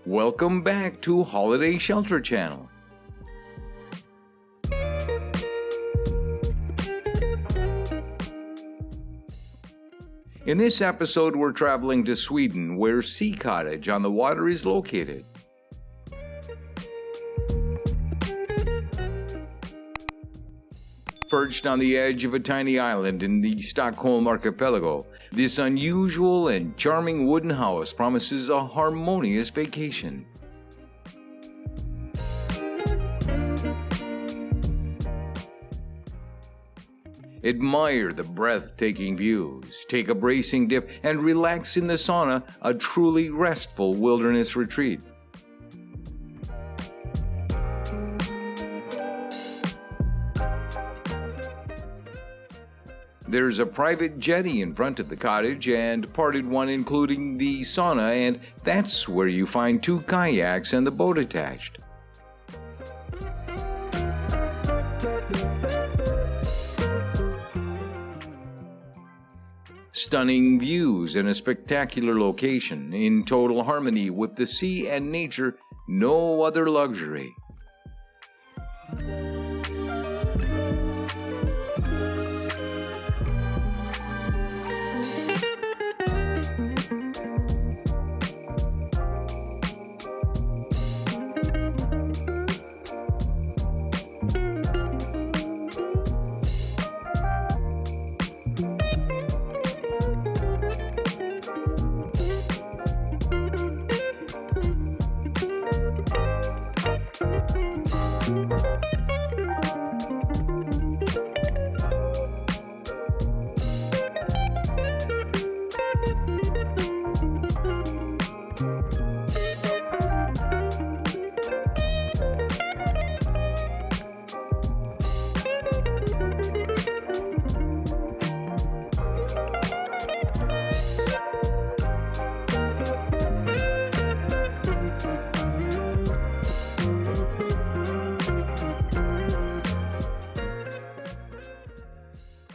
Welcome back to Holiday Shelter Channel. In this episode, we're traveling to Sweden, where Sea Cottage on the water is located. Perched on the edge of a tiny island in the Stockholm Archipelago, this unusual and charming wooden house promises a harmonious vacation. Admire the breathtaking views, take a bracing dip, and relax in the sauna, a truly restful wilderness retreat. There's a private jetty in front of the cottage and parted one including the sauna, and that's where you find 2 kayaks and the boat attached. Stunning views and a spectacular location, in total harmony with the sea and nature, no other luxury.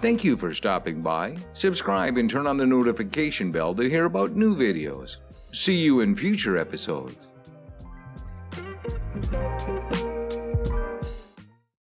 Thank you for stopping by. Subscribe and turn on the notification bell to hear about new videos. See you in future episodes.